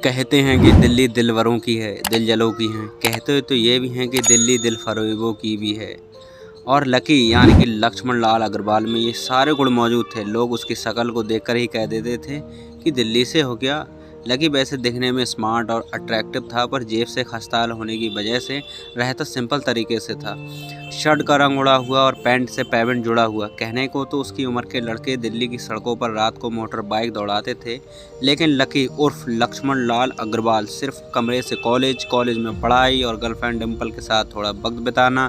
कहते हैं कि दिल्ली दिलवरों की है, दिल जलों की है। कहते तो ये भी हैं कि दिल्ली दिल फरेबों की भी है। और लकी यानी कि लक्ष्मण लाल अग्रवाल में ये सारे गुण मौजूद थे। लोग उसकी शक्ल को देखकर ही कह देते थे कि दिल्ली से हो गया। लकी वैसे दिखने में स्मार्ट और अट्रैक्टिव था, पर जेब से खस्ताल होने की वजह से रहता सिंपल तरीके से था। शर्ट का रंग उड़ा हुआ और पैंट से पैबंद जुड़ा हुआ। कहने को तो उसकी उम्र के लड़के दिल्ली की सड़कों पर रात को मोटर बाइक दौड़ाते थे, लेकिन लकी उर्फ लक्ष्मण लाल अग्रवाल सिर्फ कमरे से कॉलेज में पढ़ाई और गर्लफ्रेंड डिम्पल के साथ थोड़ा वक्त बिताना,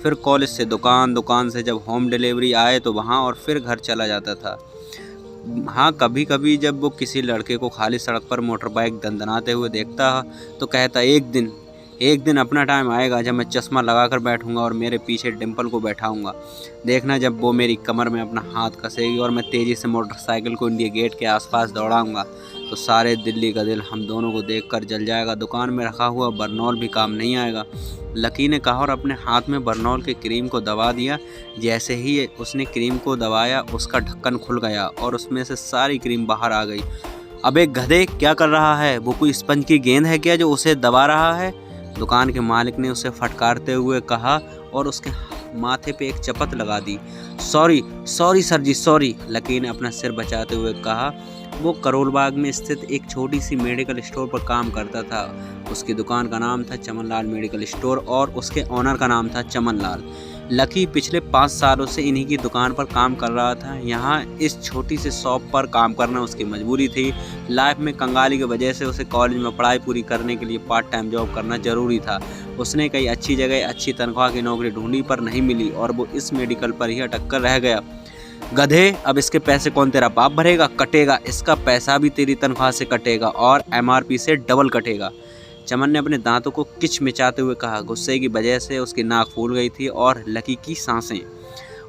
फिर कॉलेज से दुकान, दुकान से जब होम डिलीवरी आए तो वहाँ, और फिर घर चला जाता था। हाँ, कभी कभी जब वो किसी लड़के को खाली सड़क पर मोटर बाइक दंदनाते हुए देखता तो कहता, एक दिन अपना टाइम आएगा जब मैं चश्मा लगाकर बैठूंगा और मेरे पीछे डिम्पल को बैठाऊंगा। देखना जब वो मेरी कमर में अपना हाथ कसेगी और मैं तेज़ी से मोटरसाइकिल को इंडिया गेट के आसपास दौड़ाऊंगा, तो सारे दिल्ली का दिल हम दोनों को देखकर जल जाएगा। दुकान में रखा हुआ बरनौल भी काम नहीं आएगा, लकी ने कहा और अपने हाथ में बरनौल के क्रीम को दबा दिया। जैसे ही उसने क्रीम को दबाया, उसका ढक्कन खुल गया और उसमें से सारी क्रीम बाहर आ गई। अबे गधे, क्या कर रहा है? वो कोई स्पंज की गेंद है क्या जो उसे दबा रहा है? दुकान के मालिक ने उसे फटकारते हुए कहा और उसके माथे पे एक चपत लगा दी। सॉरी सर जी, सॉरी, लकी ने अपना सिर बचाते हुए कहा। वो करोल बाग में स्थित एक छोटी सी मेडिकल स्टोर पर काम करता था। उसकी दुकान का नाम था चमन लाल मेडिकल स्टोर और उसके ऑनर का नाम था चमन लाल। लकी पिछले 5 सालों से इन्हीं की दुकान पर काम कर रहा था। यहाँ इस छोटी सी शॉप पर काम करना उसकी मजबूरी थी। लाइफ में कंगाली की वजह से उसे कॉलेज में पढ़ाई पूरी करने के लिए पार्ट टाइम जॉब करना जरूरी था। उसने कई अच्छी जगह अच्छी तनख्वाह की नौकरी ढूंढी, पर नहीं मिली और वो इस मेडिकल पर ही अटक कर रह गया। गधे, अब इसके पैसे कौन तेरा बाप भरेगा? कटेगा, इसका पैसा भी तेरी तनख्वाह से कटेगा और MRP से डबल कटेगा। चमन ने अपने दांतों को किचमिचाते हुए कहा। गुस्से की वजह से उसकी नाक फूल गई थी और लकी की सांसें।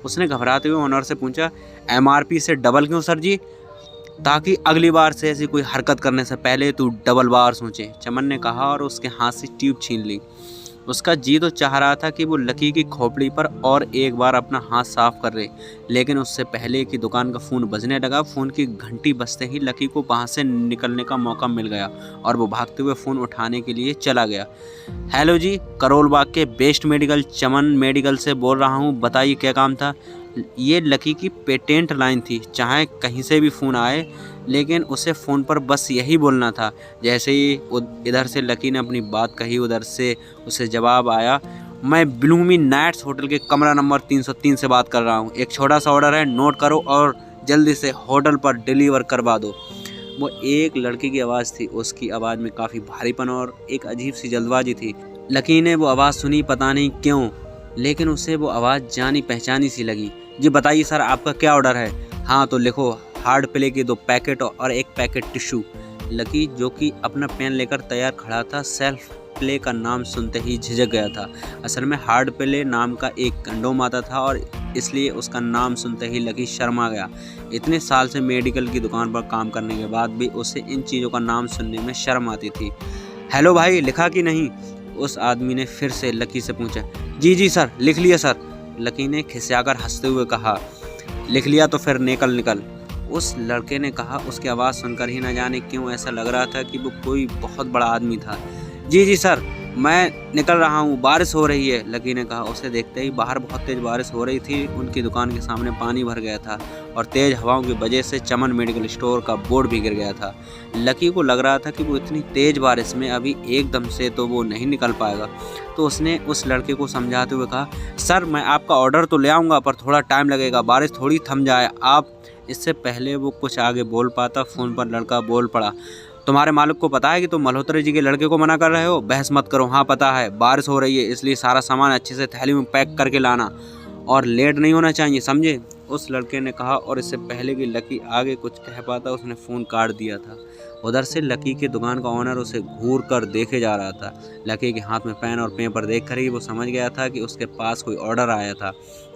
उसने घबराते हुए ऑनर से पूछा, MRP से डबल क्यों सर जी? ताकि अगली बार से ऐसी कोई हरकत करने से पहले तू डबल बार सोचे, चमन ने कहा और उसके हाथ से ट्यूब छीन ली। उसका जी तो चाह रहा था कि वो लकी की खोपड़ी पर और एक बार अपना हाथ साफ कर ले, लेकिन उससे पहले कि दुकान का फ़ोन बजने लगा। फ़ोन की घंटी बजते ही लकी को वहाँ से निकलने का मौका मिल गया और वो भागते हुए फ़ोन उठाने के लिए चला गया। हेलो जी, करोल बाग के बेस्ट मेडिकल चमन मेडिकल से बोल रहा हूँ, बताइए क्या काम था? ये लकी की पेटेंट लाइन थी, चाहे कहीं से भी फ़ोन आए, लेकिन उसे फ़ोन पर बस यही बोलना था। जैसे ही इधर से लकी ने अपनी बात कही, उधर से उसे जवाब आया, मैं ब्लूमी नाइट्स होटल के कमरा नंबर 303 से बात कर रहा हूँ। एक छोटा सा ऑर्डर है, नोट करो और जल्दी से होटल पर डिलीवर करवा दो। वो एक लड़की की आवाज़ थी। उसकी आवाज़ में काफ़ी भारीपन और एक अजीब सी जल्दबाजी थी। लकी ने वो आवाज़ सुनी, पता नहीं क्यों, लेकिन उसे वो आवाज़ जानी पहचानी सी लगी। जी बताइए सर, आपका क्या ऑर्डर है? हाँ तो लिखो, हार्ड प्ले के 2 पैकेट और 1 पैकेट टिश्यू। लकी, जो कि अपना पेन लेकर तैयार खड़ा था, सेल्फ प्ले का नाम सुनते ही झिझक गया था। असल में हार्ड प्ले नाम का एक कंडोम आता था और इसलिए उसका नाम सुनते ही लकी शर्मा गया। इतने साल से मेडिकल की दुकान पर काम करने के बाद भी उसे इन चीज़ों का नाम सुनने में शर्म आती थी। हेलो भाई, लिखा कि नहीं? उस आदमी ने फिर से लकी से पूछा। जी सर, लिख लिया सर, लकी ने खिसियाकर हंसते हुए कहा। लिख लिया तो फिर निकल। उस लड़के ने कहा। उसकी आवाज़ सुनकर ही न जाने क्यों ऐसा लग रहा था कि वो कोई बहुत बड़ा आदमी था। जी सर, मैं निकल रहा हूँ, बारिश हो रही है, लकी ने कहा। उसे देखते ही बाहर बहुत तेज़ बारिश हो रही थी। उनकी दुकान के सामने पानी भर गया था और तेज़ हवाओं की वजह से चमन मेडिकल स्टोर का बोर्ड भी गिर गया था। लकी को लग रहा था कि वो इतनी तेज़ बारिश में अभी एकदम से तो वो नहीं निकल पाएगा, तो उसने उस लड़के को समझाते हुए कहा, सर मैं आपका ऑर्डर तो ले आऊँगा, पर थोड़ा टाइम लगेगा, बारिश थोड़ी थम जाए आप। इससे पहले वो कुछ आगे बोल पाता, फ़ोन पर लड़का बोल पड़ा। तुम्हारे मालिक को पता है कि तुम मल्होत्रा जी के लड़के को मना कर रहे हो? बहस मत करो। हाँ पता है, बारिश हो रही है, इसलिए सारा सामान अच्छे से थैली में पैक करके लाना और लेट नहीं होना चाहिए, समझे? उस लड़के ने कहा और इससे पहले कि लकी आगे कुछ कह पाता, उसने फ़ोन काट दिया था। उधर से लकी की दुकान का ओनर उसे घूर कर देखे जा रहा था। लकी के हाथ में पेन और पेपर देखकर ही वो समझ गया था कि उसके पास कोई ऑर्डर आया था।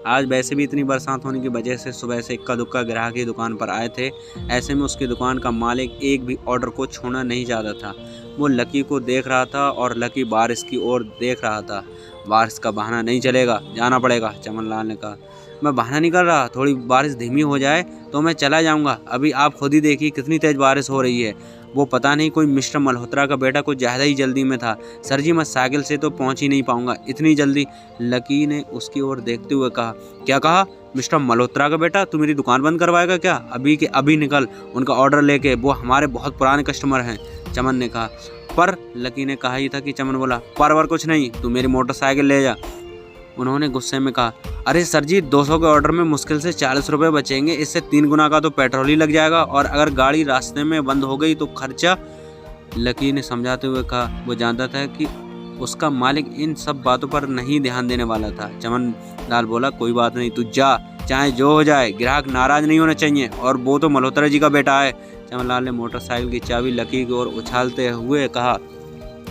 आज वैसे भी इतनी बरसात होने की वजह से सुबह से इक्का दुक्का ग्राहक ही दुकान पर आए थे। ऐसे में उसकी दुकान का मालिक एक भी ऑर्डर को छोड़ना नहीं चाहता था। वो लकी को देख रहा था और लकी बारिश की ओर देख रहा था। बारिश का बहाना नहीं चलेगा, जाना पड़ेगा, चमन लाल ने कहा। मैं बहाना नहीं कर रहा, थोड़ी बारिश धीमी हो जाए तो मैं चला जाऊंगा। अभी आप खुद ही देखिए कितनी तेज़ बारिश हो रही है। वो पता नहीं कोई मिस्टर मल्होत्रा का बेटा कुछ ज़्यादा ही जल्दी में था। सर जी मैं साइकिल से तो पहुंच ही नहीं पाऊंगा इतनी जल्दी। लकी ने उसकी ओर देखते हुए कहा। क्या कहा? मिस्टर मल्होत्रा का बेटा? तू मेरी दुकान बंद करवाएगा क्या? अभी के अभी निकल उनका ऑर्डर लेके, वो हमारे बहुत पुराने कस्टमर हैं, चमन ने कहा। पर लकी ने कहा ही था कि चमन बोला, पर कुछ नहीं, तू मेरी मोटरसाइकिल ले जा। उन्होंने गुस्से में कहा, अरे सर जी 200 के ऑर्डर में मुश्किल से 40 रुपये बचेंगे, इससे 3 गुना का तो पेट्रोल ही लग जाएगा, और अगर गाड़ी रास्ते में बंद हो गई तो खर्चा। लकी ने समझाते हुए कहा। वो जानता था कि उसका मालिक इन सब बातों पर नहीं ध्यान देने वाला था। चमन लाल बोला, कोई बात नहीं, तू जा, चाहे जो हो जाए, ग्राहक नाराज नहीं होना चाहिए, और वो तो मल्होत्रा जी का बेटा है। चमन लाल ने मोटरसाइकिल की चाबी लकी की ओर उछालते हुए कहा।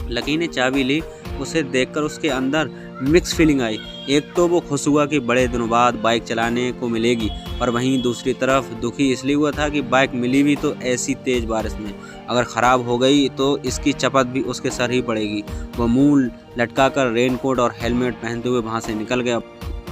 लकी ने चाबी ली। उसे देखकर उसके अंदर मिक्स फीलिंग आई। एक तो वो खुश हुआ कि बड़े दिनों बाद बाइक चलाने को मिलेगी, पर वहीं दूसरी तरफ दुखी इसलिए हुआ था कि बाइक मिली भी तो ऐसी तेज बारिश में, अगर ख़राब हो गई तो इसकी चपत भी उसके सर ही पड़ेगी। वह मुंह लटकाकर रेनकोट और हेलमेट पहनते हुए वहाँ से निकल गया।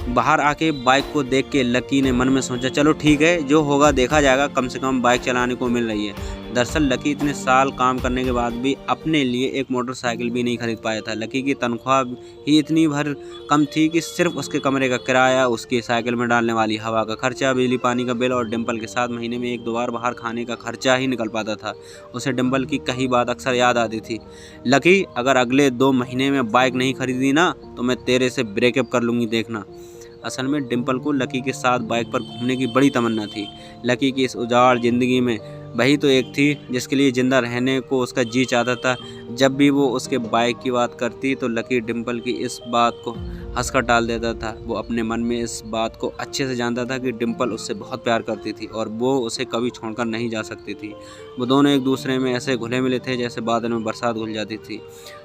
बाहर आके बाइक को देख के लकी ने मन में सोचा, चलो ठीक है, जो होगा देखा जाएगा, कम से कम बाइक चलाने को मिल रही है। दरअसल लकी इतने साल काम करने के बाद भी अपने लिए एक मोटरसाइकिल भी नहीं खरीद पाया था। लकी की तनख्वाह ही इतनी भर कम थी कि सिर्फ उसके कमरे का किराया, उसकी साइकिल में डालने वाली हवा का खर्चा, बिजली पानी का बिल और डिम्पल के साथ महीने में 1-2 बार बाहर खाने का खर्चा ही निकल पाता था। उसे डिम्पल की कही बात अक्सर याद आती थी। लकी, अगर अगले 2 महीने में बाइक नहीं खरीदी ना तो मैं तेरे से ब्रेकअप कर लूँगी, देखना। असल में डिम्पल को लकी के साथ बाइक पर घूमने की बड़ी तमन्ना थी। लकी की इस उजाड़ ज़िंदगी में वही तो एक थी जिसके लिए ज़िंदा रहने को उसका जी चाहता था। जब भी वो उसके बाइक की बात करती तो लकी डिम्पल की इस बात को हंसकर टाल देता था। वो अपने मन में इस बात को अच्छे से जानता था कि डिम्पल उससे बहुत प्यार करती थी और वो उसे कभी छोड़कर नहीं जा सकती थी। वो दोनों एक दूसरे में ऐसे घुले मिले थे जैसे बादल में बरसात घुल जाती थी।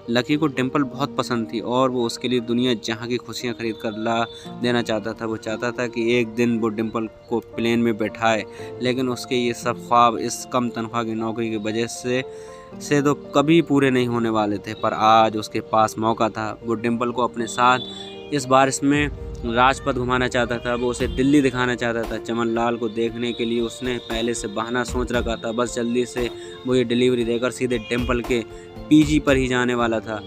लकी को डिम्पल बहुत पसंद थी और वो उसके लिए दुनिया जहाँ की खुशियाँ खरीद कर ला देना चाहता था। वो चाहता था कि एक दिन वो डिम्पल को प्लेन में बैठाए, लेकिन उसके ये सब ख्वाब इस कम तनख्वाह की नौकरी की वजह से तो कभी पूरे नहीं होने वाले थे। पर आज उसके पास मौका था। वो डिम्पल को अपने साथ इस बार इसमें राजपथ घुमाना चाहता था। वो उसे दिल्ली दिखाना चाहता था। चमन लाल को देखने के लिए उसने पहले से बहाना सोच रखा था। बस जल्दी से वो ये डिलीवरी देकर सीधे डिम्पल के पीजी पर ही जाने वाला था।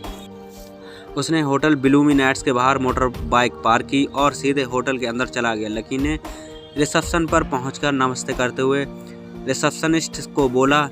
उसने होटल ब्लूमिनेट्स के बाहर मोटर बाइक पार्क की और सीधे होटल के अंदर चला गया। लकी ने रिसेप्शन पर पहुंचकर नमस्ते करते हुए रिसेप्शनिस्ट को बोला,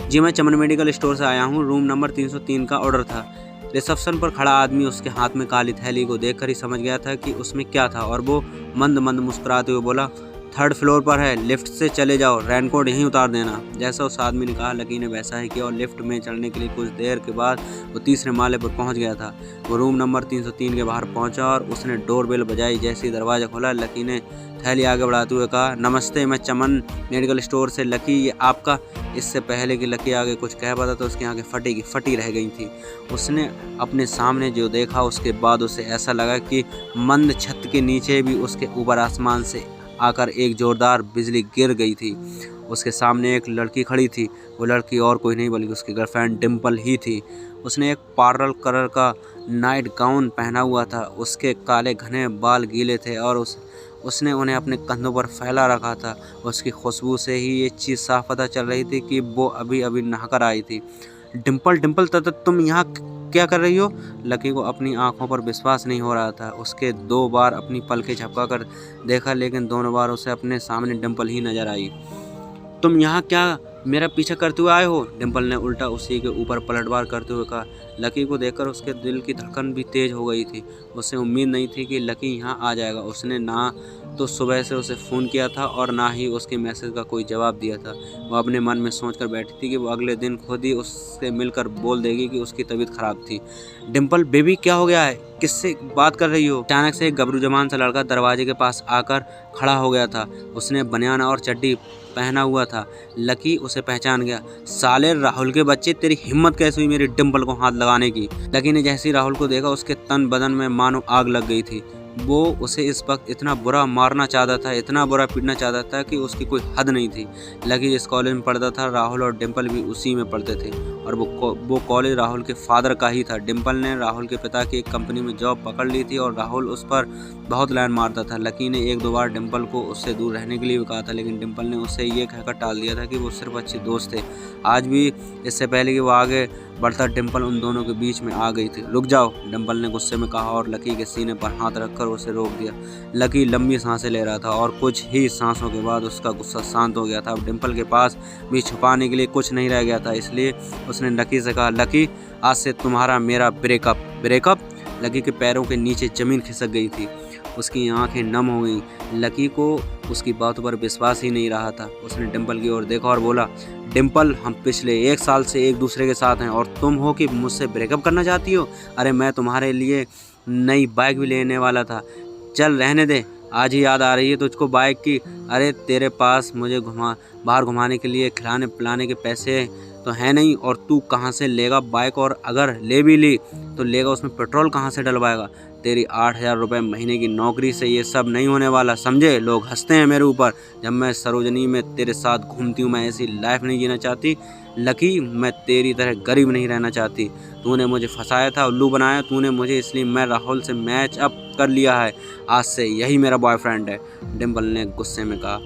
जी मैं चमन मेडिकल स्टोर से आया हूँ, रूम नंबर 303 का ऑर्डर था। रिसेप्शन पर खड़ा आदमी उसके हाथ में काली थैली को देखकर ही समझ गया था कि उसमें क्या था और वो मंद मंद मुस्कुराते हुए बोला, 3rd फ्लोर पर है, लिफ्ट से चले जाओ, रेनकोट यहीं उतार देना। जैसा उस आदमी ने कहा लकी ने वैसा ही किया और लिफ्ट में चढ़ने के लिए कुछ देर के बाद वो 3रे माले पर पहुंच गया था। वो रूम नंबर 303 के बाहर पहुंचा और उसने डोरबेल बजाई। जैसे ही दरवाज़ा खोला लकी ने थैली आगे बढ़ाते हुए कहा, नमस्ते, मैं चमन मेडिकल स्टोर से, लकी ये आपका। इससे पहले कि लकी आगे कुछ कह पाता तो उसकी आंखें फटी रह गई थी। उसने अपने सामने जो देखा उसके बाद उसे ऐसा लगा कि मंद छत के नीचे भी उसके ऊपर आसमान से आकर एक जोरदार बिजली गिर गई थी। उसके सामने एक लड़की खड़ी थी। वो लड़की और कोई नहीं बल्कि उसकी गर्लफ्रेंड डिम्पल ही थी। उसने एक पार्पल कलर का नाइट गाउन पहना हुआ था। उसके काले घने बाल गीले थे और उसने उन्हें अपने कंधों पर फैला रखा था। उसकी खुशबू से ही ये चीज़ साफ पता चल रही थी कि वो अभी अभी नहाकर आई थी। डिम्पल, तुम यहाँ क्या कर रही हो? लकी को अपनी आंखों पर विश्वास नहीं हो रहा था। उसके 2 बार अपनी पलकें झपकाकर देखा, लेकिन दोनों बार उसे अपने सामने डिम्पल ही नजर आई। तुम यहाँ क्या मेरा पीछा करते हुए आए हो? डिम्पल ने उल्टा उसी के ऊपर पलटवार करते हुए कहा। लकी को देखकर उसके दिल की धड़कन भी तेज हो गई थी। उसे उम्मीद नहीं थी कि लकी यहाँ आ जाएगा। उसने ना तो सुबह से उसे फ़ोन किया था और ना ही उसके मैसेज का कोई जवाब दिया था। वो अपने मन में सोचकर बैठी थी कि वो अगले दिन खुद ही उससे मिलकर बोल देगी कि उसकी तबीयत ख़राब थी। डिम्पल, बेबी क्या हो गया है? किससे बात कर रही हो? अचानक से एक गबरू जवान सा लड़का दरवाजे के पास आकर खड़ा हो गया था। उसने बनियान और चड्डी पहना हुआ था। लकी उसे पहचान गया। साले राहुल के बच्चे, तेरी हिम्मत कैसे हुई मेरी डिम्पल को हाथ लगाने की? लकी ने जैसे ही राहुल को देखा उसके तन बदन में मानो आग लग गई थी। वो उसे इस वक्त इतना बुरा मारना चाहता था, इतना बुरा पीटना चाहता था कि उसकी कोई हद नहीं थी। लकी जिस कॉलेज में पढ़ता था, राहुल और डिम्पल भी उसी में पढ़ते थे और वो कॉलेज राहुल के फादर का ही था। डिम्पल ने राहुल के पिता की एक कंपनी में जॉब पकड़ ली थी और राहुल उस पर बहुत लाइन मारता था। लकी ने एक दो बार डिम्पल को उससे दूर रहने के लिए भी कहा था, लेकिन डिम्पल ने उससे ये कहकर टाल दिया था कि वो सिर्फ अच्छे दोस्त थे। आज भी इससे पहले कि वो आगे बढ़ता डिम्पल उन दोनों के बीच में आ गई थी। रुक जाओ, डिम्पल ने गुस्से में कहा और लकी के सीने पर हाथ रखकर उसे रोक दिया। लकी लंबी सांसें ले रहा था और कुछ ही सांसों के बाद उसका गुस्सा शांत हो गया था। अब डिम्पल के पास भी छुपाने के लिए कुछ नहीं रह गया था, इसलिए उसने लकी से कहा, लकी आज से तुम्हारा मेरा ब्रेकअप। ब्रेकअप? लकी के पैरों के नीचे ज़मीन खिसक गई थी, उसकी आंखें नम हो गईं। लकी को उसकी बातों पर विश्वास ही नहीं रहा था। उसने डिम्पल की ओर देखा और बोला, डिम्पल, हम पिछले 1 साल से एक दूसरे के साथ हैं और तुम हो कि मुझसे ब्रेकअप करना चाहती हो? अरे मैं तुम्हारे लिए नई बाइक भी लेने वाला था। चल रहने दे, आज ही याद आ रही है तुझको बाइक की। अरे तेरे पास मुझे बाहर घुमाने के लिए खिलाने पिलाने के पैसे तो है नहीं, और तू कहाँ से लेगा बाइक? और अगर ले भी ली तो लेगा उसमें पेट्रोल कहाँ से डलवाएगा? तेरी 8,000 रुपये महीने की नौकरी से ये सब नहीं होने वाला, समझे? लोग हंसते हैं मेरे ऊपर जब मैं सरोजनी में तेरे साथ घूमती हूँ। मैं ऐसी लाइफ नहीं जीना चाहती लकी, मैं तेरी तरह गरीब नहीं रहना चाहती। तूने मुझे फंसाया था, उल्लू बनाया तूने मुझे, इसलिए मैं राहुल से मैच अप कर लिया है। आज से यही मेरा बॉयफ्रेंड है, डिम्पल ने गुस्से में कहा।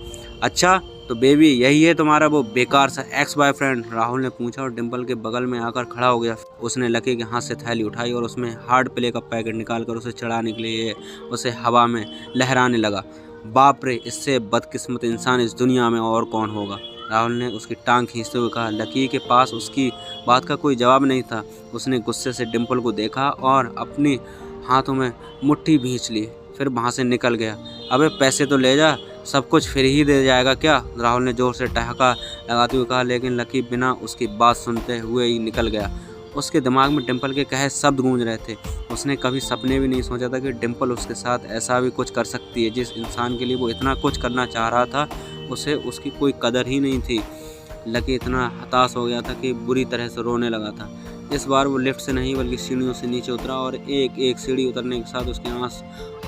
अच्छा तो बेबी यही है तुम्हारा वो बेकार सा एक्स बॉयफ्रेंड? राहुल ने पूछा और डिम्पल के बगल में आकर खड़ा हो गया। उसने लकी के हाथ से थैली उठाई और उसमें हार्ड प्ले का पैकेट निकालकर उसे चढ़ाने के लिए उसे हवा में लहराने लगा। बाप रे, इससे बदकिस्मत इंसान इस दुनिया में और कौन होगा? राहुल ने उसकी टांग खींचते हुए कहा। लकी के पास उसकी बात का कोई जवाब नहीं था। उसने गुस्से से डिम्पल को देखा और अपने हाथों में मुट्ठी भींच ली, फिर वहाँ से निकल गया। अबे पैसे तो ले जा, सब कुछ फिर ही दे जाएगा क्या? राहुल ने जोर से ठहाका लगाते हुए कहा, लेकिन लकी बिना उसकी बात सुनते हुए ही निकल गया। उसके दिमाग में डिम्पल के कहे शब्द गूंज रहे थे। उसने कभी सपने भी नहीं सोचा था कि डिम्पल उसके साथ ऐसा भी कुछ कर सकती है। जिस इंसान के लिए वो इतना कुछ करना चाह रहा था, उसे उसकी कोई कदर ही नहीं थी। लकी इतना हताश हो गया था कि बुरी तरह से रोने लगा था। इस बार वो लिफ्ट से नहीं बल्कि सीढ़ियों से नीचे उतरा और एक एक सीढ़ी उतरने के साथ उसके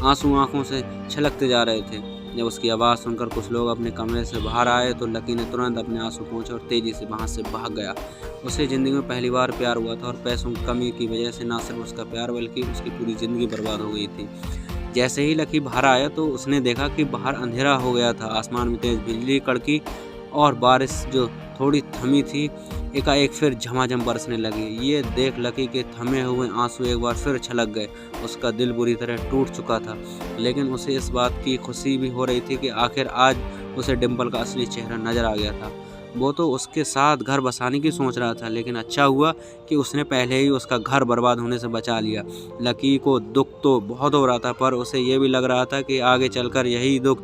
आंसू आंखों से छलकते जा रहे थे। जब उसकी आवाज़ सुनकर कुछ लोग अपने कमरे से बाहर आए तो लकी ने तुरंत अपने आंसू पोंछे और तेज़ी से वहाँ से भाग गया। उसे ज़िंदगी में पहली बार प्यार हुआ था और पैसों की कमी की वजह से न सिर्फ उसका प्यार बल्कि उसकी पूरी ज़िंदगी बर्बाद हो गई थी। जैसे ही लकी बाहर आया तो उसने देखा कि बाहर अंधेरा हो गया था। आसमान में तेज़ बिजली कड़की और बारिश जो थोड़ी थमी थी एकाएक फिर झमाझम बरसने लगी। ये देख लकी के थमे हुए आंसू एक बार फिर छलक गए। उसका दिल बुरी तरह टूट चुका था, लेकिन उसे इस बात की खुशी भी हो रही थी कि आखिर आज उसे डिम्पल का असली चेहरा नजर आ गया था। वो तो उसके साथ घर बसाने की सोच रहा था, लेकिन अच्छा हुआ कि उसने पहले ही उसका घर बर्बाद होने से बचा लिया। लकी को दुख तो बहुत हो रहा था, पर उसे ये भी लग रहा था कि आगे चलकर यही दुख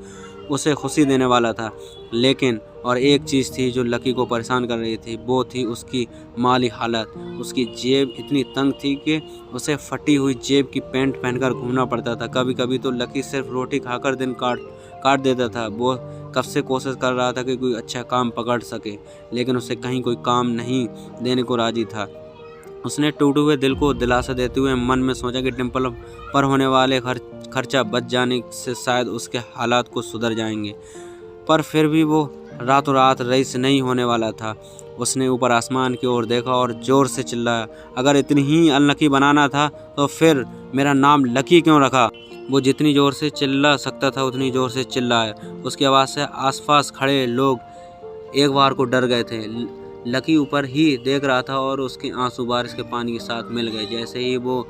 उसे खुशी देने वाला था। लेकिन और एक चीज़ थी जो लकी को परेशान कर रही थी, वो थी उसकी माली हालत। उसकी जेब इतनी तंग थी कि उसे फटी हुई जेब की पैंट पहनकर घूमना पड़ता था। कभी कभी तो लकी सिर्फ रोटी खाकर दिन काट देता था। वो कब से कोशिश कर रहा था कि कोई अच्छा काम पकड़ सके, लेकिन उसे कहीं कोई काम नहीं देने को राजी था। उसने टूटे हुए दिल को दिलासा देते हुए मन में सोचा कि डिम्पल पर होने वाले खर्चा बच जाने से शायद उसके हालात को सुधर जाएंगे। पर फिर भी वो रातों रात रईस नहीं होने वाला था। उसने ऊपर आसमान की ओर देखा और ज़ोर से चिल्लाया, अगर इतनी ही अनलकी बनाना था तो फिर मेरा नाम लकी क्यों रखा? वो जितनी ज़ोर से चिल्ला सकता था उतनी ज़ोर से चिल्लाया। उसकी आवाज़ से आसपास खड़े लोग एक बार को डर गए थे। लकी ऊपर ही देख रहा था और उसके आंसू बारिश के पानी के साथ मिल गए। जैसे ही वो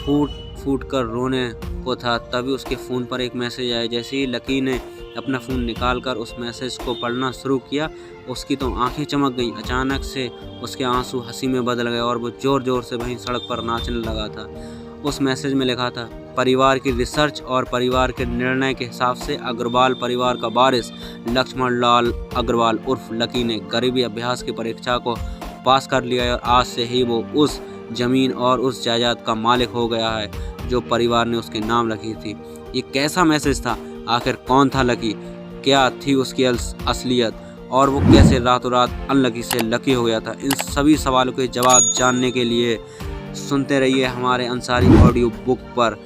फूट फूट कर रोने को था, तभी उसके फ़ोन पर एक मैसेज आया। जैसे ही लकी ने अपना फ़ोन निकालकर उस मैसेज को पढ़ना शुरू किया, उसकी तो आंखें चमक गईं। अचानक से उसके आंसू हंसी में बदल गए और वो ज़ोर ज़ोर से वहीं सड़क पर नाचने लगा था। उस मैसेज में लिखा था, परिवार की रिसर्च और परिवार के निर्णय के हिसाब से अग्रवाल परिवार का वारिस लक्ष्मण लाल अग्रवाल उर्फ लकी ने गरीबी अभ्यास की परीक्षा को पास कर लिया है और आज से ही वो उस ज़मीन और उस जायदाद का मालिक हो गया है जो परिवार ने उसके नाम रखी थी। ये कैसा मैसेज था? आखिर कौन था लकी? क्या थी उसकी असलियत? और वो कैसे रातों रात अनलकी से लकी हो गया था? इन सभी सवालों के जवाब जानने के लिए सुनते रहिए हमारे अंसारी ऑडियो बुक पर।